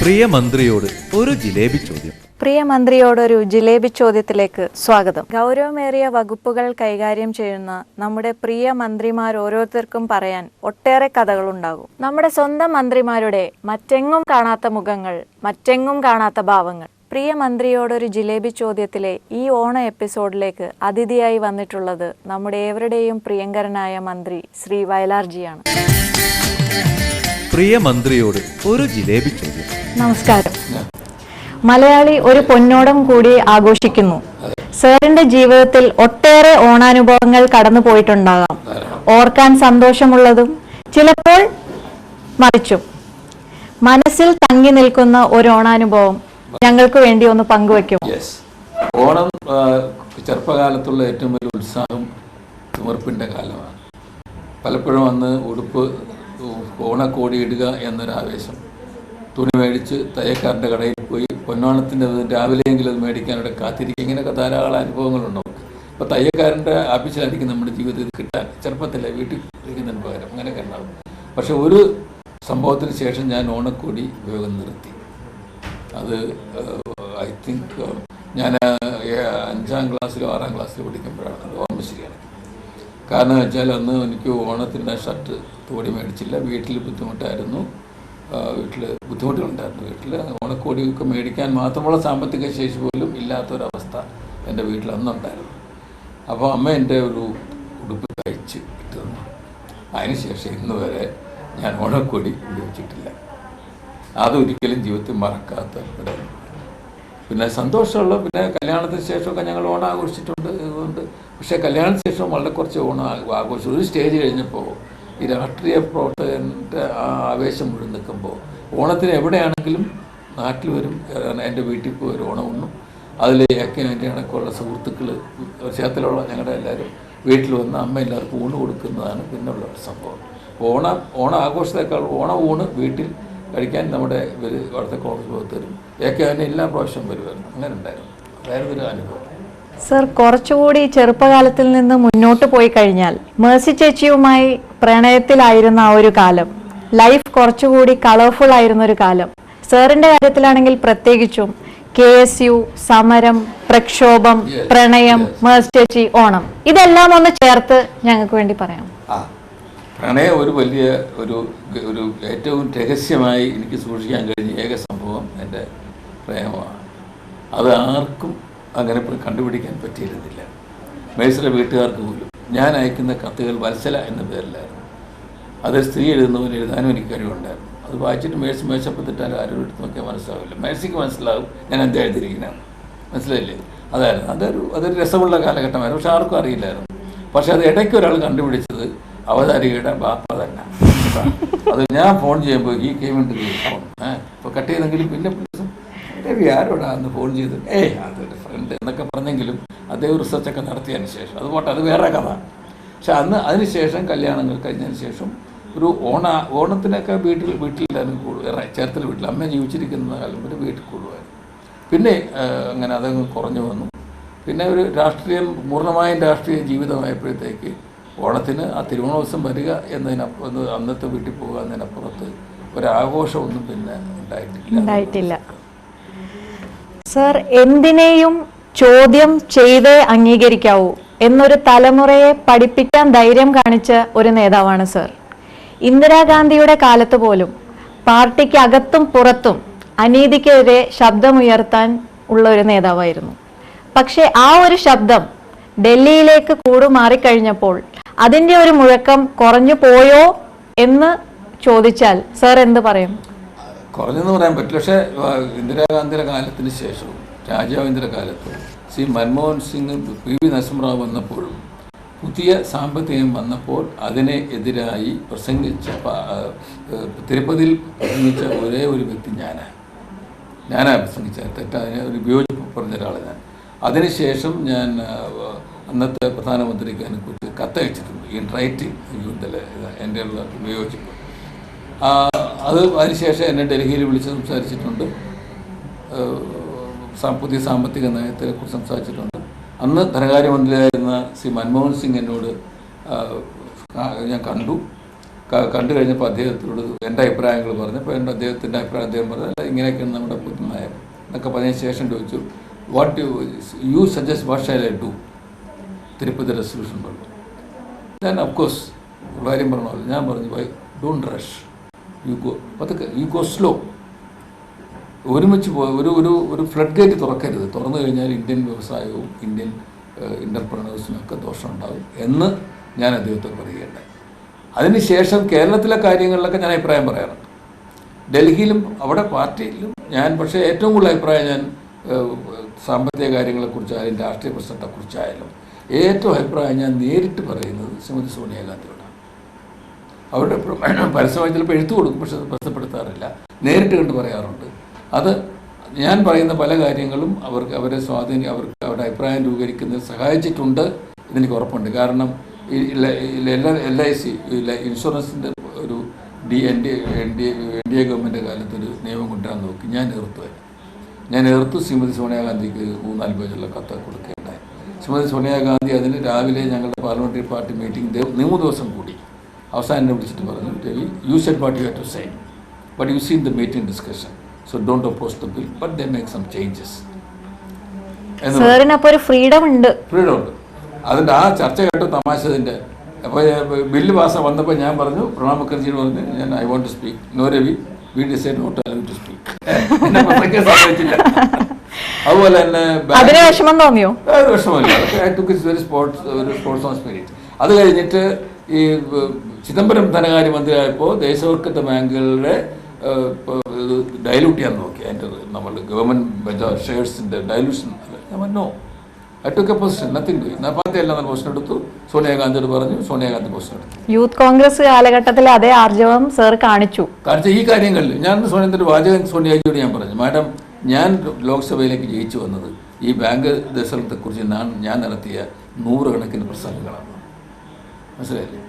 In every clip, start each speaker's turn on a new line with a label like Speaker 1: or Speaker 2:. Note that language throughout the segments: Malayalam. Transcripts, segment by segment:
Speaker 1: പ്രിയ മന്ത്രിയോട് ഒരു ജിലേബി ചോദ്യം.
Speaker 2: പ്രിയ മന്ത്രിയോടൊരു ജിലേബി ചോദ്യത്തിലേക്ക് സ്വാഗതം. ഗൗരവമേറിയ വകുപ്പുകൾ കൈകാര്യം ചെയ്യുന്ന നമ്മുടെ പ്രിയ മന്ത്രിമാർ ഓരോരുത്തർക്കും പറയാൻ ഒട്ടേറെ കഥകളുണ്ടാകും. നമ്മുടെ സ്വന്തം മന്ത്രിമാരുടെ മറ്റെങ്ങും കാണാത്ത മുഖങ്ങൾ, മറ്റെങ്ങും കാണാത്ത ഭാവങ്ങൾ. പ്രിയ മന്ത്രിയോടൊരു ജിലേബി ചോദ്യത്തിലെ ഈ ഓണ എപ്പിസോഡിലേക്ക് അതിഥിയായി വന്നിട്ടുള്ളത് നമ്മുടെ ഏവരുടെയും പ്രിയങ്കരനായ മന്ത്രി ശ്രീ വയലാർജിയാണ്.
Speaker 1: പ്രിയ മന്ത്രിയോട് ഒരു ജിലേബി ചോദ്യം.
Speaker 2: നമസ്കാരം. മലയാളി ഒരു പൊന്നോണം കൂടി ആഘോഷിക്കുന്നു. സാറിന്റെ ജീവിതത്തിൽ ഒട്ടേറെ ഓണാനുഭവങ്ങൾ കടന്നു പോയിട്ടുണ്ടാകാം. ഓർക്കാൻ സന്തോഷമുള്ളതും ചിലപ്പോൾ മറിച്ചും. മനസ്സിൽ തങ്ങി നിൽക്കുന്ന ഒരു ഓണാനുഭവം ഞങ്ങൾക്ക് വേണ്ടി ഒന്ന് പങ്കുവെക്കും.
Speaker 3: ഓണം ചെറുപ്പകാലത്തുള്ള ഏറ്റവും വലിയ ഉത്സാഹം തിമിർപ്പിൻ്റെ കാലമാണ്. പലപ്പോഴും അന്ന് ഉടുപ്പ് ഓണക്കോടി ഇടുക എന്നൊരാവേശം, തുണി മേടിച്ച് തയ്യക്കാരൻ്റെ കടയിൽ പോയി പൊന്നോണത്തിൻ്റെ രാവിലെയെങ്കിലും അത് മേടിക്കാനിവിടെ കാത്തിരിക്കുക, ഇങ്ങനെയൊക്കെ ധാരാളം അനുഭവങ്ങളുണ്ട് നമുക്ക്. അപ്പോൾ തയ്യക്കാരൻ്റെ ആഫീസിലായിരിക്കും നമ്മുടെ ജീവിതത്തിൽ കിട്ടാൻ ചെറുപ്പത്തിലെ വീട്ടിൽ ഇരിക്കുന്നതിന് പകരം അങ്ങനെയൊക്കെ ഉണ്ടാവും. പക്ഷെ ഒരു സംഭവത്തിന് ശേഷം ഞാൻ ഓണക്കോടി ഉപയോഗം നിർത്തി. അത് ഐ തിങ്ക് ഞാൻ 5ാം ക്ലാസ്സിലോ 6ാം ക്ലാസ്സിലോ പഠിക്കുമ്പോഴാണ്. അത് ഓർമ്മ ശരിയാണ്. കാരണം വെച്ചാൽ അന്ന് എനിക്ക് ഓണത്തിൻ്റെ ഷർട്ട് തോടി മേടിച്ചില്ല. വീട്ടിൽ ബുദ്ധിമുട്ടായിരുന്നു. വീട്ടിൽ ബുദ്ധിമുട്ടുകളുണ്ടായിരുന്നു. വീട്ടിൽ ഓണക്കോടിയൊക്കെ മേടിക്കാൻ മാത്രമുള്ള സാമ്പത്തിക ശേഷി പോലും ഇല്ലാത്തൊരവസ്ഥ എൻ്റെ വീട്ടിൽ അന്നുണ്ടായിരുന്നു. അപ്പോൾ അമ്മ എൻ്റെ ഒരു ഉടുപ്പ് തയ്ച്ച് ഇട്ട് തന്നു. അതിനുശേഷം ഇന്ന് വരെ ഞാൻ ഓണക്കോടി ഉപയോഗിച്ചിട്ടില്ല. അതൊരിക്കലും ജീവിതത്തിൽ മറക്കാത്ത ഇടമാണ്. പിന്നെ സന്തോഷമുള്ള, പിന്നെ കല്യാണത്തിന് ശേഷമൊക്കെ ഞങ്ങൾ ഓണം ആഘോഷിച്ചിട്ടുണ്ട്. ഇതുകൊണ്ട് പക്ഷേ കല്യാണത്തിന് ശേഷം വളരെ കുറച്ച് ഓണം ആഘോഷിച്ചു. ഒരു സ്റ്റേജ് കഴിഞ്ഞപ്പോൾ ഈ രാഷ്ട്രീയ പ്രവർത്തകൻ്റെ ആ ആവേശം മുഴുവൻ നിൽക്കുമ്പോൾ ഓണത്തിന് എവിടെയാണെങ്കിലും നാട്ടിൽ വരും, എൻ്റെ വീട്ടിൽ പോയി ഒരു ഓണം ഉണ്ണും. അതിൽ ഒക്കെ എൻ്റെ കണക്കുള്ള സുഹൃത്തുക്കൾ ക്ഷേത്രത്തിലുള്ള ഞങ്ങളുടെ എല്ലാവരും വീട്ടിൽ വന്ന് അമ്മ എല്ലാവർക്കും ഊണ് കൊടുക്കുന്നതാണ് പിന്നുള്ള ഒരു സംഭവം. ഓണ ആഘോഷത്തേക്കാൾ ഊണ് വീട്ടിൽ കഴിക്കാൻ നമ്മുടെ ഇവർ അവിടുത്തെ കോൺഗ്രസ് പ്രവർത്തകരും ഒക്കെ അതിന് എല്ലാ പ്രാവശ്യം വരുമായിരുന്നു. അങ്ങനെ ഉണ്ടായിരുന്നു. അതായിരുന്നു ഒരു അനുഭവം.
Speaker 2: സർ, കുറച്ചുകൂടി ചെറുപ്പകാലത്തിൽ നിന്ന് മുന്നോട്ട് പോയി കഴിഞ്ഞാൽ മേഴ്സി ചേച്ചിയുമായി പ്രണയത്തിലായിരുന്ന ആ ഒരു കാലം, ലൈഫ് കുറച്ചുകൂടി കളർഫുൾ ആയിരുന്ന ഒരു കാലം. സാറിന്റെ കാര്യത്തിലാണെങ്കിൽ പ്രത്യേകിച്ചും KSU, സമരം, പ്രക്ഷോഭം, പ്രണയം, മേഴ്സി ചേച്ചി, ഓണം, ഇതെല്ലാം ഒന്ന് ചേർത്ത് ഞങ്ങൾക്ക് വേണ്ടി പറയാം.
Speaker 3: പ്രണയം ഒരു വലിയ ഒരു ഏറ്റവും രഹസ്യമായി എനിക്ക് സൂക്ഷിക്കാൻ കഴിഞ്ഞ ഏക സംഭവം എൻ്റെ പ്രേമമാണ്. അത് ആർക്കും അങ്ങനെ കണ്ടുപിടിക്കാൻ പറ്റിയിരുന്നില്ല. മേഴ്സിയുടെ വീട്ടുകാർക്ക് പോലും. ഞാൻ അയക്കുന്ന കത്തുകൾ വത്സല എന്ന പേരിലായിരുന്നു. അത് സ്ത്രീ എഴുതുന്നവന് എഴുതാനും എനിക്ക് കഴിവുണ്ടായിരുന്നു. അത് വായിച്ചിട്ട് മേശപ്പത്തിട്ടാൽ ആരും എടുത്ത് നോക്കിയാൽ മനസ്സിലാവില്ല. മേഴ്സിക്ക് മനസ്സിലാവും ഞാൻ എന്താ എഴുതിയിരിക്കുന്നതാണ്. മനസ്സിലായില്ലേ? അതൊരു രസമുള്ള കാലഘട്ടമായിരുന്നു. പക്ഷെ ആർക്കും അറിയില്ലായിരുന്നു. പക്ഷെ അത് ഇടയ്ക്ക് ഒരാൾ കണ്ടുപിടിച്ചത് അവതാരികയുടെ ബാപ്പ തന്നെ. അത് ഞാൻ ഫോൺ ചെയ്യുമ്പോൾ ഈ കേമിൻ്റെ ഫോൺ ഇപ്പോൾ കട്ട് ചെയ്തെങ്കിലും പിന്നെ രവി ആരോടാ അന്ന് ഫോൺ ചെയ്ത് അതൊരു ഫ്രണ്ട് എന്നൊക്കെ പറഞ്ഞെങ്കിലും അദ്ദേഹം റിസർച്ചൊക്കെ നടത്തിയതിന് ശേഷം അത് പോട്ടെ, അത് വേറെ കഥ. പക്ഷെ അതിനുശേഷം കല്യാണങ്ങൾ കഴിഞ്ഞതിന് ശേഷം ഒരു ഓണത്തിനൊക്കെ വീട്ടിലായിരുന്നു കൂടുതൽ. ചേർത്തല വീട്ടിൽ അമ്മ ജീവിച്ചിരിക്കുന്ന കാലം വരെ വീട്ടിൽ കൂടുമായിരുന്നു. പിന്നെ അങ്ങനെ അതങ്ങ് കുറഞ്ഞു വന്നു. പിന്നെ ഒരു പൂർണ്ണമായും രാഷ്ട്രീയ ജീവിതമായപ്പോഴത്തേക്ക് ഓണത്തിന് ആ തിരുവോണോത്സവം വരിക എന്നതിനപ്പുറത്ത് അന്നത്തെ വീട്ടിൽ പോകുക എന്നതിനപ്പുറത്ത് ഒരാഘോഷമൊന്നും പിന്നെ ഉണ്ടായിട്ടില്ല.
Speaker 2: സർ, എന്തിനേയും ചോദ്യം ചെയ്തേ അംഗീകരിക്കാവൂ എന്നൊരു തലമുറയെ പഠിപ്പിക്കാൻ ധൈര്യം കാണിച്ച ഒരു നേതാവാണ് സർ. ഇന്ദിരാഗാന്ധിയുടെ കാലത്ത് പോലും പാർട്ടിക്ക് അകത്തും പുറത്തും അനീതിക്കെതിരെ ശബ്ദമുയർത്താൻ ഉള്ള ഒരു നേതാവായിരുന്നു. പക്ഷെ ആ ഒരു ശബ്ദം ഡൽഹിയിലേക്ക് കൂടുമാറിക്കഴിഞ്ഞപ്പോൾ അതിൻ്റെ ഒരു മുഴക്കം കുറഞ്ഞു പോയോ എന്ന് ചോദിച്ചാൽ സർ എന്ത് പറയും?
Speaker 3: കുറഞ്ഞെന്ന് പറയാൻ പറ്റില്ല. പക്ഷേ ഇന്ദിരാഗാന്ധിയുടെ കാലത്തിന് ശേഷവും രാജാവിൻ്റെ കാലത്ത് ശ്രീ മൻമോഹൻ സിംഗ്, PV നരസിംഹറാവു വന്നപ്പോഴും പുതിയ സാമ്പത്തികം വന്നപ്പോൾ അതിനെ എതിരായി തിരുപ്പതിയിൽ പ്രസംഗിച്ച ഒരേ ഒരു വ്യക്തി ഞാനാണ് പ്രസംഗിച്ചത്. തെറ്റതിനെ ഒരു വിയോജിപ്പ് പറഞ്ഞ ഒരാളെ ഞാൻ. അതിനുശേഷം ഞാൻ അന്നത്തെ പ്രധാനമന്ത്രിക്ക് അതിനെക്കുറിച്ച് കത്തയച്ചിട്ടുണ്ട്. ഇൻ റൈറ്റിംഗ് എൻ്റെ വിയോജിപ്പ്. അതിനുശേഷം എന്നെ ഡൽഹിയിൽ വിളിച്ച് സംസാരിച്ചിട്ടുണ്ട്. പുതിയ സാമ്പത്തിക നയത്തെക്കുറിച്ച് സംസാരിച്ചിട്ടുണ്ട്. അന്ന് ധനകാര്യമന്ത്രിയായിരുന്ന ശ്രീ മൻമോഹൻ സിംഗ് എന്നോട് ഞാൻ കണ്ടു. കണ്ടു കഴിഞ്ഞപ്പോൾ അദ്ദേഹത്തോട് എൻ്റെ അഭിപ്രായങ്ങൾ പറഞ്ഞപ്പോൾ അദ്ദേഹത്തിൻ്റെ അഭിപ്രായം അദ്ദേഹം പറഞ്ഞത് ഇങ്ങനെയൊക്കെയാണ് നമ്മുടെ നയം എന്നൊക്കെ പറഞ്ഞതിന് ശേഷം ചോദിച്ചു what you suggest what shall I do Tirupati resolution പറഞ്ഞു. ഞാൻ അഫ്കോഴ്സ് കാര്യം പറഞ്ഞല്ലോ, ഞാൻ പറഞ്ഞു don't rush, you go slow. ഒരുമിച്ച് ഒരു ഫ്ലഡ് ഗേറ്റ് തുറക്കരുത്. തുറന്നു കഴിഞ്ഞാൽ ഇന്ത്യൻ വ്യവസായവും ഇന്ത്യൻ എൻ്റർപ്രണേഴ്സിനൊക്കെ ദോഷമുണ്ടാകും എന്ന് ഞാൻ അദ്ദേഹത്തെ പറയുകയുണ്ടായി. അതിനുശേഷം കേരളത്തിലെ കാര്യങ്ങളിലൊക്കെ ഞാൻ അഭിപ്രായം പറയാറുണ്ട്. ഡൽഹിയിലും അവിടെ പാർട്ടിയിലും ഞാൻ പക്ഷേ ഏറ്റവും കൂടുതൽ അഭിപ്രായം ഞാൻ സാമ്പത്തിക കാര്യങ്ങളെക്കുറിച്ചായാലും രാഷ്ട്രീയ പ്രശ്നത്തെക്കുറിച്ചായാലും ഏറ്റവും അഭിപ്രായം ഞാൻ നേരിട്ട് പറയുന്നത് ശ്രീമതി സോണിയാഗാന്ധിയോടാണ്. അവരുടെ പരസ്യമായി ചിലപ്പോൾ എഴുത്തു കൊടുക്കും, പക്ഷെ അത് പ്രസിദ്ധപ്പെടുത്താറില്ല, നേരിട്ട് കണ്ട് പറയാറുണ്ട്. അത് ഞാൻ പറയുന്ന പല കാര്യങ്ങളും അവരെ അവർക്ക് അവരുടെ അഭിപ്രായം രൂപീകരിക്കുന്നതിൽ സഹായിച്ചിട്ടുണ്ട് എന്നെനിക്ക് ഉറപ്പുണ്ട്. കാരണം LIC ഇൻഷുറൻസിൻ്റെ ഒരു എൻ ഡി എ ഗവൺമെൻറ് കാലത്തൊരു നിയമം കൊണ്ടുവരാൻ നോക്കി. ഞാൻ എതിർത്തു. ശ്രീമതി സോണിയാഗാന്ധിക്ക് 3-4 പേജുള്ള കത്ത് കൊടുക്കുകയുണ്ടായി. ശ്രീമതി സോണിയാഗാന്ധി അതിന് രാവിലെ ഞങ്ങളുടെ പാർലമെൻ്ററി പാർട്ടി മീറ്റിംഗ് 3 ദിവസം കൂടി. അവസാനം എന്നെ വിളിച്ചിട്ട് പറഞ്ഞു, Ravi, you said what you have to say, but you seen the meeting discussion, so don't oppose the bill, but they make some changes.
Speaker 2: Freedom ഉണ്ട്.
Speaker 3: അതിൻ്റെ ആ ചർച്ച കേട്ട തമാശതിൻ്റെ അപ്പോൾ ബില്ല് വന്നപ്പോൾ ഞാൻ പറഞ്ഞു, പ്രണബ് മുഖർജിയോട് പറഞ്ഞു, ഞാൻ I want to speak. No Ravi, we decide not to allow to speak. എന്നെ പ്രസംഗിക്കാൻ സാധിച്ചില്ല. അതുപോലെ തന്നെ
Speaker 2: വിഷമം തോന്നിയോ?
Speaker 3: വിഷമമില്ല. I took it's very sportsman spirit. അത് കഴിഞ്ഞിട്ട് ഈ ചിദംബരം ധനകാര്യമന്ത്രിയായപ്പോൾ ദേശവൽക്കൃത ബാങ്കുകളുടെ ഡയലൂട്ട് ചെയ്യാൻ നോക്കി. അതിൻ്റെ നമ്മൾ ഗവൺമെൻറ് ഷെയർസിൻ്റെ ഡയലൂഷൻ ഞാൻ no, I took a position, nothing doing. ഞാൻ പാർട്ടി എല്ലാം പൊസിഷൻ എടുത്തു. സോണിയാഗാന്ധിയോട് പറഞ്ഞു, സോണിയാഗാന്ധി പൊസിഷൻ എടുത്തു.
Speaker 2: യൂത്ത് കോൺഗ്രസ് കാലഘട്ടത്തിൽ അതേ ആർജവം സർ കാണിച്ച ഈ
Speaker 3: കാര്യങ്ങളിൽ ഞാൻ സോണിയാഗാന്ധി വാചകൻ സോണിയാജിയോട് ഞാൻ പറഞ്ഞു, മാഡം, ഞാൻ ലോക്സഭയിലേക്ക് ജയിച്ചു വന്നത് ഈ ബാങ്ക് ദേശത്തെക്കുറിച്ച് ഞാൻ നടത്തിയ 100 കണക്കിന് പ്രസംഗങ്ങളാണ്. മനസ്സിലായില്ലേ?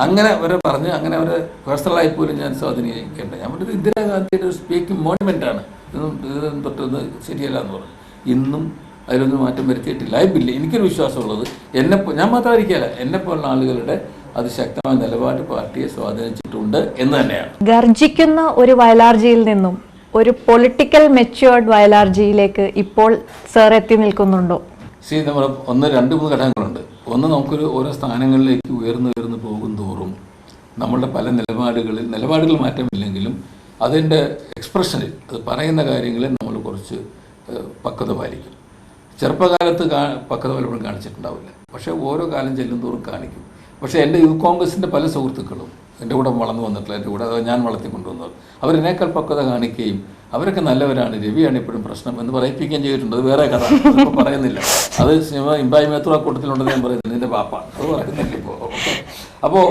Speaker 3: അങ്ങനെ അവരെ പറഞ്ഞ് അങ്ങനെ അവരെ പേഴ്സണലായി പോലും ഞാൻ സ്വാധീനിക്കേണ്ട. ഞാൻ പറഞ്ഞത് ഇന്ദിരാഗാന്ധിയുടെ ഒരു സ്പീക്കിംഗ് മോണമെൻ്റാണ്, ഇതൊന്നും തൊട്ടൊന്ന് ശരിയല്ല എന്ന് പറഞ്ഞു. ഇന്നും അതിലൊന്നും മാറ്റം വരുത്തിയിട്ടില്ല. ബില്ല് എനിക്കൊരു വിശ്വാസമുള്ളത് ഞാൻ മാത്രമായിരിക്കില്ല, എന്നെപ്പോലുള്ള ആളുകളുടെ അതിശക്തമായ നിലപാട് പാർട്ടിയെ സ്വാധീനിച്ചിട്ടുണ്ട് എന്ന് തന്നെയാണ്.
Speaker 2: ഗർജിക്കുന്ന ഒരു വയലാർജിയിൽ നിന്നും ഒരു പൊളിറ്റിക്കൽ മെച്യൂർഡ് വയലാർജിയിലേക്ക് ഇപ്പോൾ സർ എത്തി നിൽക്കുന്നുണ്ടോ?
Speaker 3: നമ്മൾ 2-3 ഘടകങ്ങളുണ്ട്. ഒന്ന്, നമുക്കൊരു ഓരോ സ്ഥാനങ്ങളിലേക്ക് ഉയർന്നു പോകും തോറും നമ്മളുടെ പല നിലപാടുകൾ മാറ്റമില്ലെങ്കിലും അതിൻ്റെ എക്സ്പ്രഷനിൽ, അത് പറയുന്ന കാര്യങ്ങളിൽ നമ്മൾ കുറച്ച് പക്വത പാലിക്കും. ചെറുപ്പകാലത്ത് പക്വത പലപ്പോഴും കാണിച്ചിട്ടുണ്ടാവില്ല, പക്ഷേ ഓരോ കാലം ചെല്ലുന്തോറും കാണിക്കും. പക്ഷേ എൻ്റെ യൂത്ത് കോൺഗ്രസിൻ്റെ പല സുഹൃത്തുക്കളും എൻ്റെ കൂടെ വളർന്നു വന്നിട്ടുള്ള, എൻ്റെ കൂടെ ഞാൻ വളർത്തിക്കൊണ്ടുവന്നത്, അവരെന്നേക്കാൾ പക്വത കാണിക്കുകയും അവരൊക്കെ നല്ലവരാണ്, രവിയാണ് ഇപ്പോഴും പ്രശ്നം എന്ന് പറയിപ്പിക്കുകയും ചെയ്തിട്ടുണ്ട്. അത് വേറെ കഥ, ഇപ്പോൾ പറയുന്നില്ല. അത് സിനിമ ഇമ്പായി മേത്ര കൂട്ടത്തിലുണ്ടെന്ന് ഞാൻ പറയുന്നില്ല, എൻ്റെ പാപ്പ അത് പറയുന്നില്ല ഇപ്പോൾ. അപ്പോൾ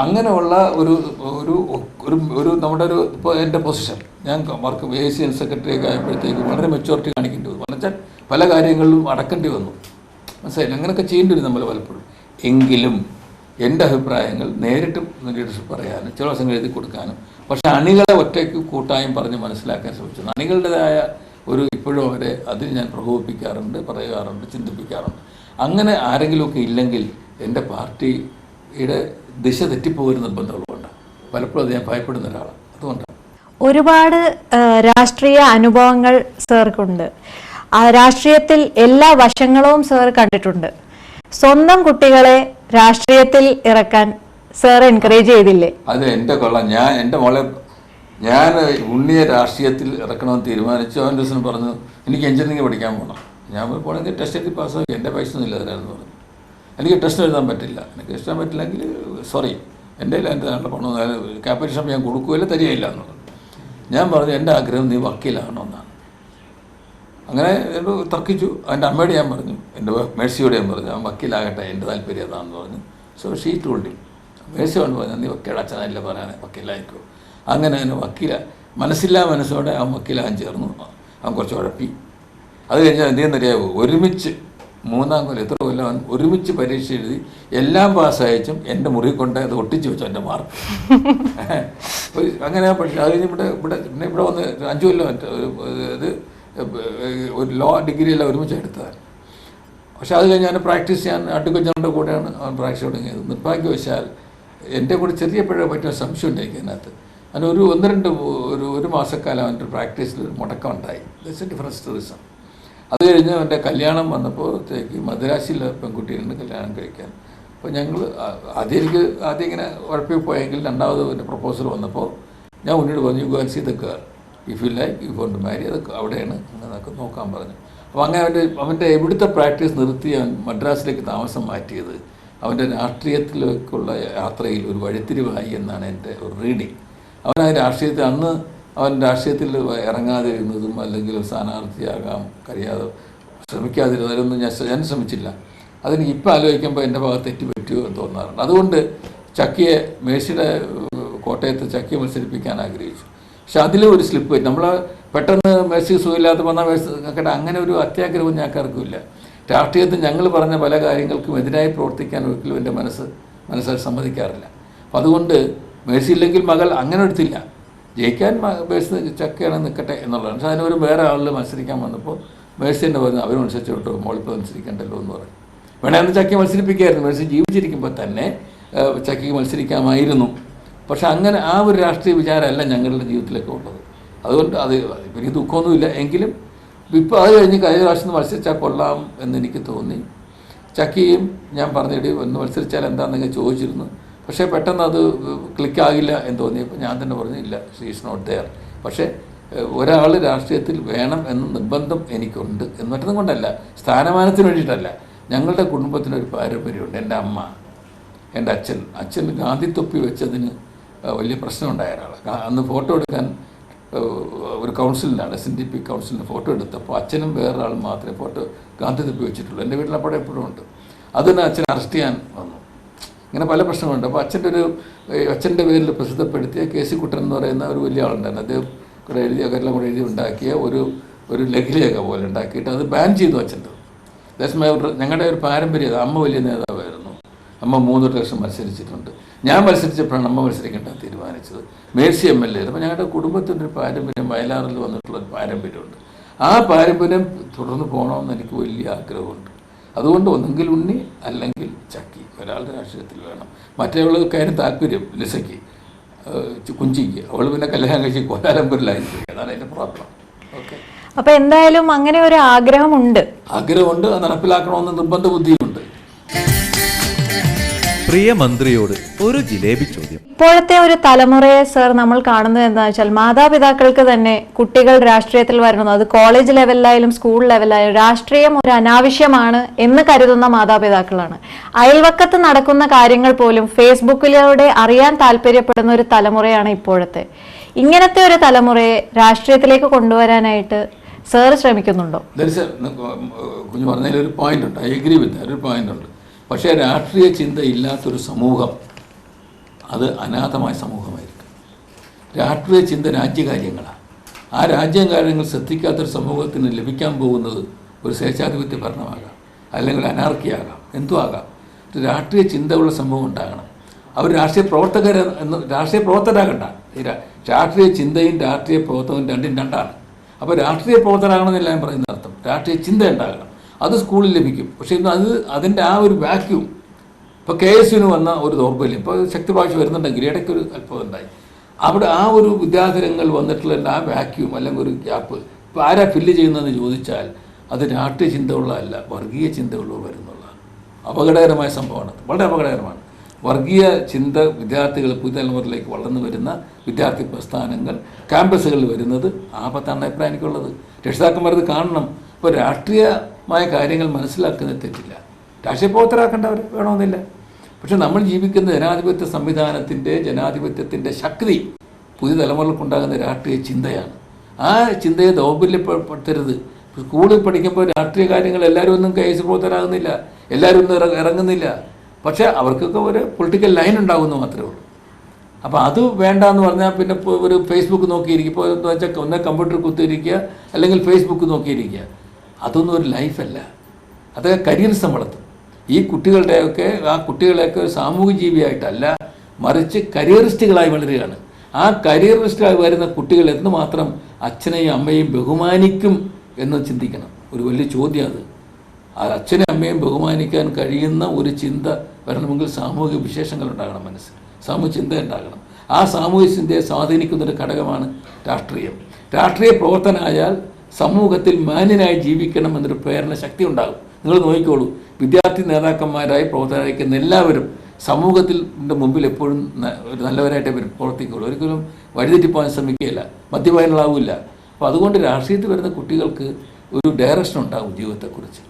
Speaker 3: അങ്ങനെയുള്ള ഒരു നമ്മുടെ ഇപ്പോൾ എൻ്റെ പൊസിഷൻ, ഞാൻ ACN സെക്രട്ടറി ഒക്കെ ആയപ്പോഴത്തേക്ക് വളരെ മെച്യൂരിറ്റി കാണിക്കേണ്ടി വന്നു. എന്നുവെച്ചാൽ പല കാര്യങ്ങളിലും അടക്കേണ്ടി വന്നു. മനസ്സിലായില്ല? അങ്ങനെയൊക്കെ ചെയ്യേണ്ടി വരും നമ്മൾ പലപ്പോഴും. എങ്കിലും എൻ്റെ അഭിപ്രായങ്ങൾ നേരിട്ട് ലീഡർഷിപ്പ് പറയാനും ചില ദിവസം എഴുതി കൊടുക്കാനും, പക്ഷേ അണികളെ ഒറ്റയ്ക്ക് കൂട്ടായും പറഞ്ഞ് മനസ്സിലാക്കാൻ ശ്രമിച്ചു. അണികളുടേതായ ഇപ്പോഴും അവരെ അതിൽ ഞാൻ പ്രകോപിപ്പിക്കാറുണ്ട്, പറയാറുണ്ട്, ചിന്തിപ്പിക്കാറുണ്ട്. അങ്ങനെ ആരെങ്കിലുമൊക്കെ ഇല്ലെങ്കിൽ എൻ്റെ പാർട്ടിയുടെ ദിശ തെറ്റിപ്പോകുന്ന നിർബന്ധങ്ങളുണ്ട്. പലപ്പോഴും അത് ഞാൻ ഭയപ്പെടുന്ന ഒരാളാണ്. അതുകൊണ്ടാണ്.
Speaker 2: ഒരുപാട് രാഷ്ട്രീയ അനുഭവങ്ങൾ സാർക്കുണ്ട്. രാഷ്ട്രീയത്തിൽ എല്ലാ വശങ്ങളും സാർ കണ്ടിട്ടുണ്ട്. സ്വന്തം കുട്ടികളെ രാഷ്ട്രീയത്തിൽ ഇറക്കാൻ സാർ എൻകറേജ് ചെയ്തില്ലേ?
Speaker 3: അത് എൻ്റെ കൊള്ളാം. എൻ്റെ മോളെ ഉണ്ണിയെ രാഷ്ട്രീയത്തിൽ ഇറക്കണമെന്ന് തീരുമാനിച്ചു. അവൻ്റെ ദിവസം പറഞ്ഞു, എനിക്ക് എഞ്ചിനീയറിംഗ് പഠിക്കാൻ പോകണം. ഞാൻ പോകണമെങ്കിൽ ടെസ്റ്റ് എഴുതി പാസ്സാക്കി. എൻ്റെ പൈസ ഒന്നും ഇല്ലാതെന്ന് പറഞ്ഞു. എനിക്ക് ടെസ്റ്റ് എഴുതാൻ പറ്റില്ല. എനിക്ക് ഇഷ്ടം പറ്റില്ലെങ്കിൽ സോറി, എൻ്റെ എൻ്റെ നല്ല പണം ക്യാപിറ്റേഷൻ ഞാൻ കൊടുക്കുകയില്ല, തരികയില്ല എന്ന് പറഞ്ഞു. ഞാൻ പറഞ്ഞു, എൻ്റെ ആഗ്രഹം നീ വക്കീലാകണമെന്നാണ്. അങ്ങനെ തർക്കിച്ചു. എൻ്റെ അമ്മയോട് ഞാൻ പറഞ്ഞു, എൻ്റെ മേഴ്സിയോട് ഞാൻ പറഞ്ഞു, അവൻ വക്കീലാകട്ടെ, എൻ്റെ താല്പര്യം അതാണെന്ന് പറഞ്ഞു. So she told him. Mercy കൊണ്ട് പറഞ്ഞു, നീ വക്കീൽ അച്ഛനല്ല പറയാനേ, വക്കീലായിരിക്കും. അങ്ങനെ മനസ്സോടെ അവൻ വക്കീലാകാൻ ചേർന്നു. അവൻ കുറച്ച് ഉഴപ്പി. അത് കഴിഞ്ഞാൽ എന്ത് ചെയ്യുന്നറിയാവോ, ഒരുമിച്ച് 3-ാം കൊല്ലം എത്ര കൊല്ലം അവൻ ഒരുമിച്ച് പരീക്ഷ എഴുതി എല്ലാം പാസ്സായച്ചും എൻ്റെ മുറി കൊണ്ട് അത് ഒട്ടിച്ച് വെച്ചു എൻ്റെ മാർക്ക്. അങ്ങനെ പക്ഷേ അത് കഴിഞ്ഞ് ഇവിടെ വന്ന് 5 കൊല്ലം ഇത് ഒരു ലോ ഡിഗ്രി എല്ലാം ഒരുമിച്ച് എടുത്തതാണ്. പക്ഷെ അത് കഴിഞ്ഞ് അവനെ പ്രാക്ടീസ് ചെയ്യാൻ അഡ്വക്കേറ്റ് ജനറലിൻ്റെ കൂടെയാണ് അവൻ പ്രാക്ടീസ് തുടങ്ങിയത്. നിർഭാഗ്യവശാൽ എൻ്റെ കൂടെ ചെറിയ പിഴ പറ്റിയ സംശയം ഉണ്ടായിരിക്കും അതിനകത്ത്. അതിന് ഒരു മാസക്കാലം അവൻ്റെ പ്രാക്ടീസിൽ ഒരു മുടക്കം ഉണ്ടായി. That's A different reason. അത് കഴിഞ്ഞ് അവൻ്റെ കല്യാണം വന്നപ്പോഴത്തേക്ക് മദ്രാസിലെ പെൺകുട്ടിയുണ്ട് കല്യാണം കഴിക്കാൻ. അപ്പോൾ ഞങ്ങൾ ആദ്യം ഇങ്ങനെ ഉഴപ്പി പോയെങ്കിൽ രണ്ടാമത് എൻ്റെ പ്രപ്പോസൽ വന്നപ്പോൾ ഞാൻ മുന്നോട്ട് പറഞ്ഞു, you go and see the girl, if you like you want to marry, അത് അവിടെയാണ് നമുക്ക് നോക്കാൻ പറഞ്ഞു. അപ്പോൾ അങ്ങനെ അവൻ്റെ ഇവിടുത്തെ പ്രാക്ടീസ് നിർത്തി അവൻ മദ്രാസിലേക്ക് താമസം മാറ്റിയത് അവൻ്റെ രാഷ്ട്രീയത്തിലേക്കുള്ള യാത്രയിൽ ഒരു വഴിത്തിരിവായി എന്നാണ് എൻ്റെ ഒരു റീഡിങ്. അവൻ രാഷ്ട്രീയത്തിൽ ഇറങ്ങാതെ ഇരുന്നതും അല്ലെങ്കിൽ സ്ഥാനാർത്ഥിയാകാൻ കഴിയാതെ ശ്രമിക്കാതിരുന്നതിലൊന്നും ഞാൻ ശ്രമിച്ചില്ല. അതെനിക്ക് ഇപ്പം ആലോചിക്കുമ്പോൾ എൻ്റെ ഭാഗത്ത് തെറ്റ് പറ്റുമോ എന്ന് തോന്നാറുണ്ട്. അതുകൊണ്ട് ചക്കിയെ മേഴ്സിയുടെ കോട്ടയത്ത് ചക്കിയെ മത്സരിപ്പിക്കാൻ ആഗ്രഹിച്ചു. പക്ഷെ അതിലും ഒരു സ്ലിപ്പ് പറ്റി. നമ്മൾ പെട്ടെന്ന് മേഴ്സി സുഖമില്ലാത്ത വന്നാൽ മേഴ്സി അങ്ങനെ ഒരു അത്യാഗ്രഹവും ഞങ്ങൾക്കാർക്കുമില്ല. രാഷ്ട്രീയത്തിൽ ഞങ്ങൾ പറഞ്ഞ പല കാര്യങ്ങൾക്കും എതിരായി പ്രവർത്തിക്കാൻ ഒരിക്കലും എൻ്റെ മനസ്സിൽ സമ്മതിക്കാറില്ല. അപ്പം അതുകൊണ്ട് മേഴ്സി ഇല്ലെങ്കിൽ മകൾ അങ്ങനെ എടുത്തില്ല, ജയിക്കാൻ മേഴ്സി ചക്കയാണ് നിൽക്കട്ടെ എന്നുള്ളതാണ്. പക്ഷേ അതിനൊരു വേറെ ആളിൽ മത്സരിക്കാൻ വന്നപ്പോൾ മേഴ്സി തന്നെ പറഞ്ഞു അവർ മത്സരിച്ചോട്ടോ, മോളിപ്പോൾ മത്സരിക്കണ്ടല്ലോ എന്ന് പറഞ്ഞു. വേണേ അന്ന് ചക്കി മത്സരിപ്പിക്കായിരുന്നു. മേഴ്സി ജീവിച്ചിരിക്കുമ്പോൾ തന്നെ ചക്കിക്ക് മത്സരിക്കാമായിരുന്നു. പക്ഷെ അങ്ങനെ ആ ഒരു രാഷ്ട്രീയ വിചാരമല്ല ഞങ്ങളുടെ ജീവിതത്തിലൊക്കെ ഉള്ളത്. അതുകൊണ്ട് അത് എനിക്ക് ദുഃഖമൊന്നുമില്ല. എങ്കിലും ഇപ്പോൾ അത് കഴിഞ്ഞ് കഴിഞ്ഞ പ്രാവശ്യം മത്സരിച്ചാൽ കൊള്ളാം എന്നെനിക്ക് തോന്നി. ചക്കിയും ഞാൻ പറഞ്ഞിട്ട് ഒന്ന് മത്സരിച്ചാൽ എന്താണെന്നൊക്കെ ചോദിച്ചിരുന്നു. പക്ഷേ പെട്ടെന്ന് അത് ക്ലിക്കാകില്ല എന്ന് തോന്നിയപ്പോൾ ഞാൻ തന്നെ പറഞ്ഞു ഇല്ല, ഷീ ഈസ് നോട്ട് ദെയർ. പക്ഷേ ഒരാൾ രാഷ്ട്രീയത്തിൽ വേണം എന്ന നിർബന്ധം എനിക്കുണ്ട് എന്ന് മറ്റൊന്നും കൊണ്ടല്ല, സ്ഥാനമാനത്തിന് വേണ്ടിയിട്ടല്ല. ഞങ്ങളുടെ കുടുംബത്തിനൊരു പാരമ്പര്യമുണ്ട്. എൻ്റെ അമ്മ, എൻ്റെ അച്ഛൻ ഗാന്ധി തൊപ്പി വെച്ചതിന് വലിയ പ്രശ്നമുണ്ടായ ഒരാളാണ്. അന്ന് ഫോട്ടോ എടുക്കാൻ ഒരു കൗൺസിലിനാണ്, SNDP കൗൺസിലിന് ഫോട്ടോ എടുത്തപ്പോൾ അച്ഛനും വേറൊരാളും മാത്രമേ ഫോട്ടോ ഗാന്ധി തൊപ്പി വെച്ചിട്ടുള്ളൂ. എൻ്റെ വീട്ടിലപ്പോഴും എപ്പോഴും ഉണ്ട്. അതിന് അച്ഛൻ അറസ്റ്റ് ചെയ്യാൻ വന്നു. ഇങ്ങനെ പല പ്രശ്നങ്ങളുണ്ട്. അപ്പോൾ അച്ഛൻ്റെ പേരിൽ പ്രസിദ്ധപ്പെടുത്തിയ KC കുട്ടൻ എന്ന് പറയുന്ന ഒരു വലിയ ആളുണ്ടായിരുന്നു. അദ്ദേഹം കൂടെ എല്ലാം കൂടെ എഴുതി ഉണ്ടാക്കിയ ഒരു ലഘുലേഖ പോലെ ഉണ്ടാക്കിയിട്ട് അത് ബാൻ ചെയ്തു അച്ഛൻ്റെ. ഞങ്ങളുടെ ഒരു പാരമ്പര്യം. അമ്മ വലിയ നേതാവായിരുന്നു. അമ്മ 3 ലക്ഷം മത്സരിച്ചിട്ടുണ്ട്. ഞാൻ മത്സരിച്ചപ്പോഴാണ് അമ്മ മത്സരിക്കേണ്ടത് തീരുമാനിച്ചത്. Mercy MLA. അപ്പോൾ ഞങ്ങളുടെ കുടുംബത്തിൻ്റെ ഒരു പാരമ്പര്യം, വയലാറിൽ വന്നിട്ടുള്ള ഒരു പാരമ്പര്യമുണ്ട്. ആ പാരമ്പര്യം തുടർന്ന് പോകണമെന്ന് എനിക്ക് വലിയ ആഗ്രഹമുണ്ട്. അതുകൊണ്ട് ഒന്നെങ്കിൽ ഉണ്ണി അല്ലെങ്കിൽ ചക്കി, ഒരാളുടെ രാഷ്ട്രീയത്തിൽ വേണം. മറ്റേവൾക്ക് കാര്യം താല്പര്യം ലിസയ്ക്ക്, കുഞ്ചിക്ക്. അവൾ പിന്നെ കല്യാണം കഴിച്ച് കോലാലംപൂരിലായിരിക്കും. അതാണ് അതിൻ്റെ പ്രോബ്ലം. ഓക്കെ.
Speaker 2: അപ്പോൾ എന്തായാലും അങ്ങനെ ഒരു ആഗ്രഹമുണ്ട്, അത്
Speaker 3: നടപ്പിലാക്കണമെന്ന് നിർബന്ധ ബുദ്ധിയുണ്ട്.
Speaker 1: പ്രിയ മന്ത്രിയോട് ഒരു ജിലേബി ചോദ്യം.
Speaker 2: ഇപ്പോഴത്തെ ഒരു തലമുറയെ സർ നമ്മൾ കാണുന്നത് എന്താ വെച്ചാൽ മാതാപിതാക്കൾക്ക് തന്നെ കുട്ടികൾ രാഷ്ട്രീയത്തിൽ വരണം, അത് കോളേജ് ലെവലിലായാലും സ്കൂൾ ലെവലിലായാലും രാഷ്ട്രീയം ഒരു അനാവശ്യമാണ് എന്ന് കരുതുന്ന മാതാപിതാക്കളാണ്. അയൽവക്കത്ത് നടക്കുന്ന കാര്യങ്ങൾ പോലും ഫേസ്ബുക്കിലൂടെ അറിയാൻ താല്പര്യപ്പെടുന്ന ഒരു തലമുറയാണ് ഇപ്പോഴത്തെ. ഇങ്ങനത്തെ ഒരു തലമുറയെ രാഷ്ട്രീയത്തിലേക്ക് കൊണ്ടുവരാനായിട്ട് സർ ശ്രമിക്കുന്നുണ്ടോ?
Speaker 3: കുഞ്ഞു പറഞ്ഞതിലൊരു പോയിന്റ് ഉണ്ട്, ഐ അഗ്രി വിത്ത് ഒരു പോയിന്റ് ഉണ്ട്. പക്ഷേ രാഷ്ട്രീയ ചിന്ത ഇല്ലാത്തൊരു സമൂഹം അത് അനാഥമായ സമൂഹമായിരിക്കും. രാഷ്ട്രീയ ചിന്ത രാജ്യകാര്യങ്ങളാണ്. ആ രാജ്യകാര്യങ്ങൾ ശ്രദ്ധിക്കാത്തൊരു സമൂഹത്തിന് ലഭിക്കാൻ പോകുന്നത് ഒരു സ്വേച്ഛാധിപത്യ ഭരണമാകാം, അല്ലെങ്കിൽ അനാർക്കിയാകാം, എന്തും ആകാം. രാഷ്ട്രീയ ചിന്തയുള്ള സമൂഹം ഉണ്ടാകണം. അവർ രാഷ്ട്രീയ പ്രവർത്തകരാകണ്ട. രാഷ്ട്രീയ ചിന്തയും രാഷ്ട്രീയ പ്രവർത്തനവും രണ്ടാണ്. അപ്പോൾ രാഷ്ട്രീയ പ്രവർത്തകരാകണമെന്നില്ല ഞാൻ പറയുന്ന അർത്ഥം. രാഷ്ട്രീയ ചിന്ത ഉണ്ടാകണം. അത് സ്കൂളിൽ ലഭിക്കും. പക്ഷേ ഇന്ന് അതിൻ്റെ ആ ഒരു വാക്യൂം. ഇപ്പോൾ KSUവിന് വന്ന ഒരു ദൗർബല്യം, ഇപ്പോൾ ശക്തി പ്രാവശ്യം വരുന്നുണ്ടെങ്കിൽ ഇടയ്ക്കൊരു അല്പം ഉണ്ടായി. അവിടെ ആ ഒരു വിദ്യാർത്ഥികൾ വന്നിട്ടുള്ള ആ വാക്യൂം അല്ലെങ്കിൽ ഒരു ഗ്യാപ്പ് ഇപ്പോൾ ആരാ ഫില്ല് ചെയ്യുന്നതെന്ന് ചോദിച്ചാൽ അത് രാഷ്ട്രീയ ചിന്തയുള്ളതല്ല, വർഗീയ ചിന്തയുള്ളവർ വരുന്നുള്ളതാണ്. അപകടകരമായ സംഭവമാണ്, വളരെ അപകടകരമാണ്. വർഗീയ ചിന്ത വിദ്യാർത്ഥികൾ പുതിയ തലമുറയിലേക്ക് വളർന്നു വരുന്ന വിദ്യാർത്ഥി പ്രസ്ഥാനങ്ങൾ ക്യാമ്പസുകളിൽ വരുന്നത് ആപത്താണ് അഭിപ്രായം എനിക്കുള്ളത്. രക്ഷിതാക്കന്മാരത് കാണണം. ഇപ്പോൾ രാഷ്ട്രീയമായ കാര്യങ്ങൾ മനസ്സിലാക്കുന്നത് തെറ്റില്ല, രാഷ്ട്രീയ പ്രവർത്തകരാക്കേണ്ടവർ വേണമെന്നില്ല. പക്ഷെ നമ്മൾ ജീവിക്കുന്ന ജനാധിപത്യത്തിൻ്റെ ശക്തി പുതിയ തലമുറകൾക്കുണ്ടാകുന്ന രാഷ്ട്രീയ ചിന്തയാണ്. ആ ചിന്തയെ ദൗർബല്യപ്പെടുത്തരുത്. സ്കൂളിൽ പഠിക്കുമ്പോൾ രാഷ്ട്രീയ കാര്യങ്ങൾ എല്ലാവരും ഒന്നും KS പ്രവർത്തകരാകുന്നില്ല, എല്ലാവരും ഒന്നും ഇറങ്ങുന്നില്ല. പക്ഷേ അവർക്കൊക്കെ ഒരു പൊളിറ്റിക്കൽ ലൈൻ ഉണ്ടാകുമെന്ന് മാത്രമേ ഉള്ളൂ. അപ്പോൾ അത് വേണ്ടെന്ന് പറഞ്ഞാൽ പിന്നെ ഒരു ഫേസ്ബുക്ക് നോക്കിയിരിക്കും. ഇപ്പോൾ എന്ന് വെച്ചാൽ ഒന്ന് കമ്പ്യൂട്ടർ കുത്തിയിരിക്കുക അല്ലെങ്കിൽ ഫേസ്ബുക്ക് നോക്കിയിരിക്കുക. അതൊന്നും ഒരു ലൈഫല്ല, അതൊക്കെ കരിയറിസം വളർത്തും. ഈ കുട്ടികളെയൊക്കെ ഒരു സാമൂഹ്യ ജീവിയായിട്ടല്ല, മറിച്ച് കരിയറിസ്റ്റുകളായി വളരുകയാണ്. ആ കരിയറിസ്റ്റായി വരുന്ന കുട്ടികൾ എന്തുമാത്രം അച്ഛനെയും അമ്മയും ബഹുമാനിക്കും എന്ന് ചിന്തിക്കണം. ഒരു വലിയ ചോദ്യം അത്. അച്ഛനെയും അമ്മയും ബഹുമാനിക്കാൻ കഴിയുന്ന ഒരു ചിന്ത വരണമെങ്കിൽ സാമൂഹിക വിശേഷങ്ങൾ ഉണ്ടാകണം മനസ്സിൽ. സാമൂഹ്യ ചിന്ത ഉണ്ടാകണം. ആ സാമൂഹ്യ ചിന്തയെ സ്വാധീനിക്കുന്നൊരു ഘടകമാണ് രാഷ്ട്രീയം. രാഷ്ട്രീയ പ്രവർത്തനമായാൽ സമൂഹത്തിൽ മാന്യനായി ജീവിക്കണം എന്നൊരു പ്രേരണ ശക്തി ഉണ്ടാകും. നിങ്ങൾ നോക്കിക്കോളൂ, വിദ്യാർത്ഥി നേതാക്കന്മാരായി പ്രവർത്തനമായിരിക്കുന്ന എല്ലാവരും സമൂഹത്തിൻ്റെ മുമ്പിൽ എപ്പോഴും ഒരു നല്ലവരായിട്ടേ പ്രവർത്തിക്കുള്ളൂ. ഒരിക്കലും വഴിതെറ്റിപ്പോകാൻ ശ്രമിക്കുകയില്ല, മദ്യപാനികളാവില്ല. അപ്പോൾ അതുകൊണ്ട് രാഷ്ട്രീയത്തിൽ വരുന്ന കുട്ടികൾക്ക് ഒരു ഡയറക്ഷൻ ഉണ്ടാകും ജീവിതത്തെക്കുറിച്ച്.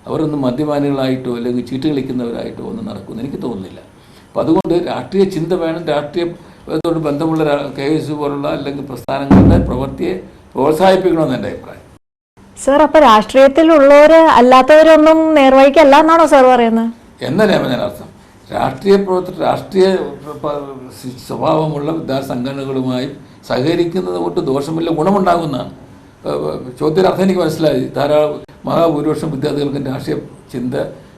Speaker 3: അവരൊന്നും മദ്യപാനികളായിട്ടോ അല്ലെങ്കിൽ ചീട്ട് കളിക്കുന്നവരായിട്ടോ ഒന്നും നടക്കുമെന്ന് എനിക്ക് തോന്നുന്നില്ല. അപ്പോൾ അതുകൊണ്ട് രാഷ്ട്രീയ ചിന്ത വേണം. രാഷ്ട്രീയത്തോട് ബന്ധമുള്ള KS പോലുള്ള അല്ലെങ്കിൽ പ്രസ്ഥാനങ്ങളുടെ പ്രവൃത്തിയെ പ്രോത്സാഹിപ്പിക്കണമെന്ന് എൻ്റെ അഭിപ്രായം.
Speaker 2: സർ, അപ്പൊ രാഷ്ട്രീയത്തിലുള്ളവര് അല്ലാത്തവരൊന്നും നേർവഴിക്കല്ല എന്നാണോ സർ പറയുന്നത്?
Speaker 3: എന്നല്ല ഞാൻ അർത്ഥം. രാഷ്ട്രീയ സ്വഭാവമുള്ള വിദ്യാർത്ഥി സംഘടനകളുമായും സഹകരിക്കുന്നത് കൊണ്ട് ദോഷമില്ല, ഗുണമുണ്ടാകുന്നതാണ്. ചോദ്യാർത്ഥം എനിക്ക് മനസ്സിലായി. ധാരാളം മഹാഭൂരിപക്ഷം വിദ്യാർത്ഥികൾക്കും രാഷ്ട്രീയ ചിന്ത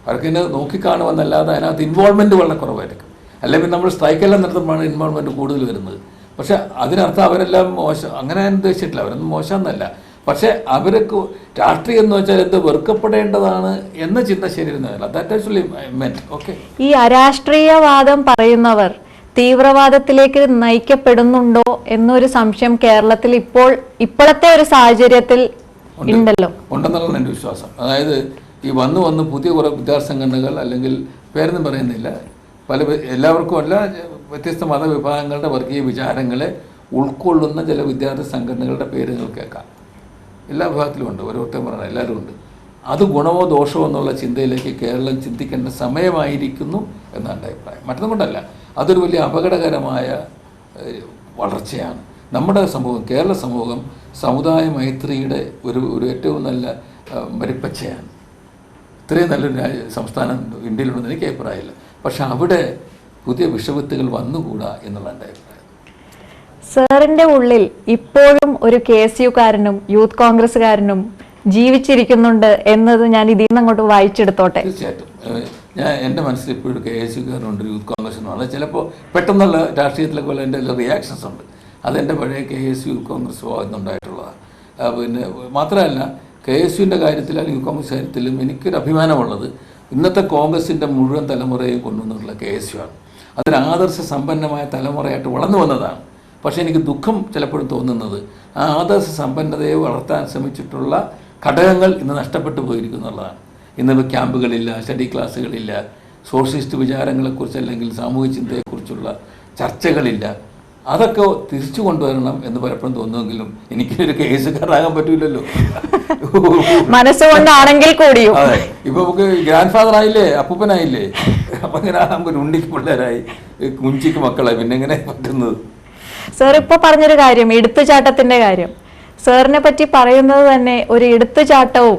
Speaker 3: അവർക്കിനെ നോക്കിക്കാണുമെന്നല്ലാതെ അതിനകത്ത് ഇൻവോൾവ്മെൻറ്റ് വളരെ കുറവായിരിക്കും. അല്ലെങ്കിൽ നമ്മൾ സ്ട്രൈക്കെല്ലാം നടത്തുമ്പോഴാണ് ഇൻവോൾവ്മെൻറ്റ് കൂടുതൽ വരുന്നത്. പക്ഷേ അതിനർത്ഥം അവരെല്ലാം മോശം, അങ്ങനെ ഉദ്ദേശിച്ചിട്ടില്ല. അവരൊന്നും മോശമെന്നല്ല. പക്ഷേ അവർക്ക് രാഷ്ട്രീയം എന്ന് വെച്ചാൽ എന്ത് വെറുക്കപ്പെടേണ്ടതാണ് എന്ന ചിന്ത ശരിയായിരുന്നില്ല. That actually meant. ഓക്കെ, ഈ
Speaker 2: അരാഷ്ട്രീയവാദം പറയുന്നവർ തീവ്രവാദത്തിലേക്ക് നയിക്കപ്പെടുന്നുണ്ടോ എന്നൊരു സംശയം കേരളത്തിൽ ഇപ്പോഴത്തെ ഒരു സാഹചര്യത്തിൽ ഉണ്ടല്ലോ,
Speaker 3: ഉണ്ടെന്നുള്ളതാണ് എൻ്റെ വിശ്വാസം. അതായത് ഈ വന്ന് പുതിയ കുറേ വിദ്യാർത്ഥി സംഘടനകൾ, അല്ലെങ്കിൽ പേരൊന്നും പറയുന്നില്ല, എല്ലാവർക്കും അല്ല, വ്യത്യസ്ത മതവിഭാഗങ്ങളുടെ വർഗീയ വിചാരങ്ങളെ ഉൾക്കൊള്ളുന്ന ചില വിദ്യാർത്ഥി സംഘടനകളുടെ പേരുകൾ കേൾക്കാം. എല്ലാ വിഭാഗത്തിലും ഉണ്ട്, ഓരോരുത്തരും പറയണം, എല്ലാവരും ഉണ്ട്. അത് ഗുണമോ ദോഷമോ എന്നുള്ള ചിന്തയിലേക്ക് കേരളം ചിന്തിക്കേണ്ട സമയമായിരിക്കുന്നു എന്നാണ് എൻ്റെ അഭിപ്രായം. മറ്റൊന്നും കൊണ്ടല്ല, അതൊരു വലിയ അപകടകരമായ വളർച്ചയാണ്. നമ്മുടെ സമൂഹം, കേരള സമൂഹം സമുദായ മൈത്രിയുടെ ഒരു ഏറ്റവും നല്ല വരിപ്പച്ചയാണ്. ഇത്രയും നല്ലൊരു സംസ്ഥാനം ഇന്ത്യയിലുണ്ടെന്ന് എനിക്ക് അഭിപ്രായമില്ല. പക്ഷെ അവിടെ പുതിയ വിഷവിത്തുകൾ വന്നുകൂടാ എന്നുള്ള എൻ്റെ അഭിപ്രായം.
Speaker 2: സാറിന്റെ ഉള്ളിൽ ഇപ്പോഴും ഒരു KSUകാരനും യൂത്ത് കോൺഗ്രസ്സുകാരനും ജീവിച്ചിരിക്കുന്നുണ്ട് എന്നത് ഞാൻ ഇതിൽ നിന്ന് അങ്ങോട്ട് വായിച്ചെടുത്തോട്ടെ.
Speaker 3: തീർച്ചയായിട്ടും എൻ്റെ മനസ്സിൽ ഇപ്പോഴും KSUകാരുണ്ട്, യൂത്ത് കോൺഗ്രസ്സിനുമാണ്. ചിലപ്പോൾ പെട്ടെന്നുള്ള രാഷ്ട്രീയത്തിലൊക്കെ പോലെ എൻ്റെ റിയാക്ഷൻസ് ഉണ്ട്. അതെൻ്റെ പഴയ KSU യൂത്ത് കോൺഗ്രസ് ഭാഗത്തുനിന്നുണ്ടായിട്ടുള്ളതാണ്. പിന്നെ മാത്രമല്ല, KSUവിൻ്റെ കാര്യത്തിൽ അല്ലെങ്കിൽ യൂത്ത് കോൺഗ്രസ് കാര്യത്തിലും എനിക്കൊരു അഭിമാനമുള്ളത് ഇന്നത്തെ കോൺഗ്രസിൻ്റെ മുഴുവൻ തലമുറയും കൊണ്ടുവന്നിട്ടുള്ള KSU ആണ്. അതൊരു ആദർശ സമ്പന്നമായ തലമുറയായിട്ട് വളർന്നു വന്നതാണ്. പക്ഷേ എനിക്ക് ദുഃഖം ചിലപ്പോഴും തോന്നുന്നത് ആ ആദർശ സമ്പന്നതയെ വളർത്താൻ ശ്രമിച്ചിട്ടുള്ള ഘടകങ്ങൾ ഇന്ന് നഷ്ടപ്പെട്ടു പോയിരിക്കുന്നുള്ളതാണ്. ഇന്ന് ക്യാമ്പുകളില്ല, സ്റ്റഡി ക്ലാസ്സുകളില്ല, സോഷ്യലിസ്റ്റ് വിചാരങ്ങളെക്കുറിച്ച് അല്ലെങ്കിൽ സാമൂഹ്യ ചിന്തയെക്കുറിച്ചുള്ള ചർച്ചകളില്ല. അതൊക്കെ തിരിച്ചു കൊണ്ടുവരണം എന്ന് പലപ്പോഴും തോന്നുമെങ്കിലും എനിക്കൊരു KSUകാരനാകാൻ പറ്റൂലല്ലോ,
Speaker 2: മനസ്സുകൊണ്ടാണെങ്കിൽ കൂടിയും.
Speaker 3: അതെ, ഇപ്പൊ നമുക്ക് ഗ്രാൻഡ് ഫാദർ ആയില്ലേ, അപ്പൂപ്പനായില്ലേ, അപ്പൊ ഇങ്ങനെ ആകുമ്പോൾ ഉണ്ണിക്ക് പിള്ളേരായി, കുഞ്ചിക്ക് മക്കളായി, പിന്നെ എങ്ങനെ പറ്റുന്നത്?
Speaker 2: സാർ ഇപ്പൊ പറഞ്ഞൊരു കാര്യം, എടുത്തുചാട്ടത്തിന്റെ കാര്യം, സാറിനെ പറ്റി പറയുന്നത് തന്നെ ഒരു എടുത്തുചാട്ടവും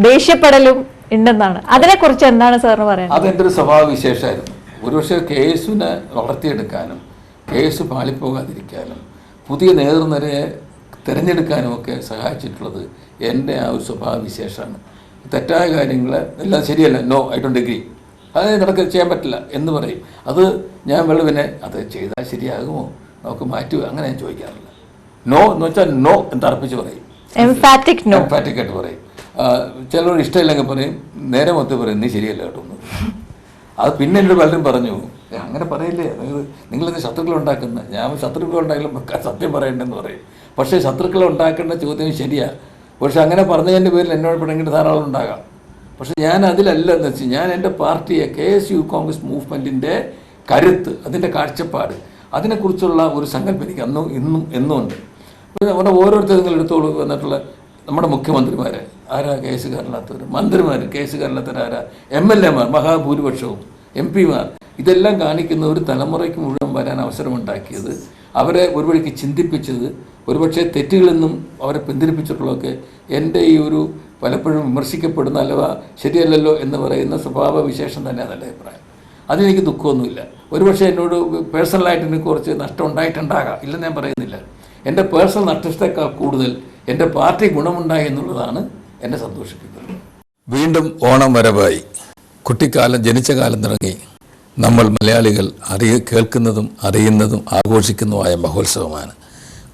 Speaker 2: ദേഷ്യപ്പെടലും ഉണ്ടെന്നാണ്. അതിനെക്കുറിച്ച് എന്താണ് സാറിന് പറയുന്നത്?
Speaker 3: അതെൻ്റെ ഒരു സ്വഭാവ വിശേഷമായിരുന്നു. ഒരുപക്ഷെ KSUവിനെ വളർത്തിയെടുക്കാനും KSU പാളിപ്പോകാതിരിക്കാനും പുതിയ നേതൃനിരയെ തിരഞ്ഞെടുക്കാനും ഒക്കെ സഹായിച്ചിട്ടുള്ളത് എൻ്റെ ആ ഒരു സ്വഭാവ വിശേഷമാണ്. തെറ്റായ കാര്യങ്ങൾ എല്ലാം ശരിയല്ല, നോ ഐ ഡോണ്ട് എഗ്രി, അത് നടക്കുക ചെയ്യാൻ പറ്റില്ല എന്ന് പറയും. അത് ഞാൻ പിന്നെ അത് ചെയ്താൽ ശരിയാകുമോ, നമുക്ക് മാറ്റുക, അങ്ങനെ ഞാൻ ചോദിക്കാറില്ല. നോ എന്ന് വെച്ചാൽ നോ എന്ന് തറപ്പിച്ച് പറയും, എംഫാറ്റിക് ആയിട്ട് പറയും. ചിലരോട് ഇഷ്ടമില്ലെങ്കിൽ പറയും, നേരെ മൊത്തം പറയും നീ ശരിയല്ല കേട്ടോ എന്ന്. അത് പിന്നെ എന്നോട് പലരും പറഞ്ഞു, അങ്ങനെ പറയില്ലേ, നിങ്ങളിത് ശത്രുക്കളെ ഉണ്ടാക്കുന്ന. ഞാൻ ശത്രുക്കളെ ഉണ്ടായാലും സത്യം പറയണ്ടെന്ന് പറയും. പക്ഷേ ശത്രുക്കളെ ഉണ്ടാക്കേണ്ട ചോദ്യം ശരിയാണ്. പക്ഷെ അങ്ങനെ പറഞ്ഞതിൻ്റെ പേരിൽ എന്നോട് പിണങ്ങിയിട്ട് ധാരാളം ഉണ്ടാകാം. പക്ഷെ ഞാൻ അതിലല്ല എന്ന് വെച്ചാൽ, ഞാൻ എൻ്റെ പാർട്ടിയെ KSU കോൺഗ്രസ് മൂവ്മെൻറ്റിൻ്റെ കരുത്ത്, അതിൻ്റെ കാഴ്ചപ്പാട്, അതിനെക്കുറിച്ചുള്ള ഒരു സങ്കല്പം എനിക്ക് അന്നും ഇന്നും എന്നും ഉണ്ട്. നമ്മുടെ ഓരോരുത്തരും നിങ്ങൾ എടുത്തോളൂ വന്നിട്ടുള്ള നമ്മുടെ മുഖ്യമന്ത്രിമാർ ആരാ KSUകാരല്ലാത്തവർ, മന്ത്രിമാർ KSUകാരല്ലാത്തവർ ആരാ, MLAമാർ മഹാഭൂരിപക്ഷവും, MP മാർ, ഇതെല്ലാം കാണിക്കുന്ന ഒരു തലമുറയ്ക്ക് മുഴുവൻ വരാൻ അവസരമുണ്ടാക്കിയത്, അവരെ ഒരുവഴിക്ക് ചിന്തിപ്പിച്ചത്, ഒരുപക്ഷെ തെറ്റുകളിൽ നിന്നും അവരെ പിന്തിരിപ്പിച്ചിട്ടുള്ളതൊക്കെ എൻ്റെ ഈ ഒരു പലപ്പോഴും വിമർശിക്കപ്പെടുന്ന അല്ലവാ ശരിയല്ലല്ലോ എന്ന് പറയുന്ന സ്വഭാവ വിശേഷം തന്നെയാണ് എൻ്റെ അഭിപ്രായം. അതിനെനിക്ക് ദുഃഖമൊന്നുമില്ല. ഒരുപക്ഷെ എന്നോട് പേഴ്സണലായിട്ട് എനിക്ക് കുറച്ച് നഷ്ടം ഉണ്ടായിട്ടുണ്ടാകാം, ഇല്ലെന്ന് ഞാൻ പറയുന്നില്ല. എൻ്റെ പേഴ്സണൽ നഷ്ടത്തേക്കാൾ കൂടുതൽ എൻ്റെ പാർട്ടി ഗുണമുണ്ടായി എന്നുള്ളതാണ് എന്നെ സന്തോഷിപ്പിക്കുന്നത്. വീണ്ടും ഓണം വരവായി. കുട്ടിക്കാലം ജനിച്ച കാലം തുടങ്ങി നമ്മൾ മലയാളികൾ കേൾക്കുന്നതും അറിയുന്നതും ആഘോഷിക്കുന്നതുമായ മഹോത്സവമാണ്.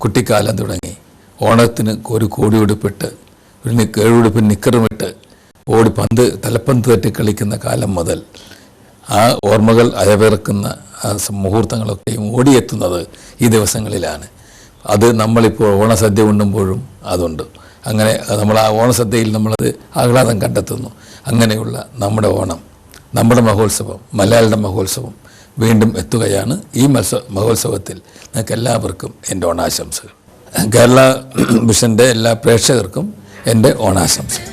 Speaker 3: കുട്ടിക്കാലം തുടങ്ങി ഓണത്തിന് ഒരു കോടിയുടുപ്പിട്ട് ഒരു കേഴുടുപ്പിന് നിക്കറുമിട്ട് തലപ്പന്ത് തട്ടി കളിക്കുന്ന കാലം മുതൽ ആ ഓർമ്മകൾ അയവിറക്കുന്ന മുഹൂർത്തങ്ങളൊക്കെയും ഓടിയെത്തുന്നത് ഈ ദിവസങ്ങളിലാണ്. അത് നമ്മളിപ്പോൾ ഓണസദ്യ ഉണ്ണുമ്പോഴും അതുണ്ട്. അങ്ങനെ നമ്മൾ ആ ഓണസദ്യയിൽ നമ്മളത് ആഹ്ലാദം കണ്ടെത്തുന്നു. അങ്ങനെയുള്ള നമ്മുടെ ഓണം, നമ്മുടെ മഹോത്സവം, മലയാളിയുടെ മഹോത്സവം വീണ്ടും എത്തുകയാണ്. ഈ മഹോത്സവത്തിൽ നിങ്ങൾക്ക് എല്ലാവർക്കും എൻ്റെ ഓണാശംസകൾ. കേരള വിഷൻ്റെ എല്ലാ പ്രേക്ഷകർക്കും എൻ്റെ ഓണാശംസകൾ.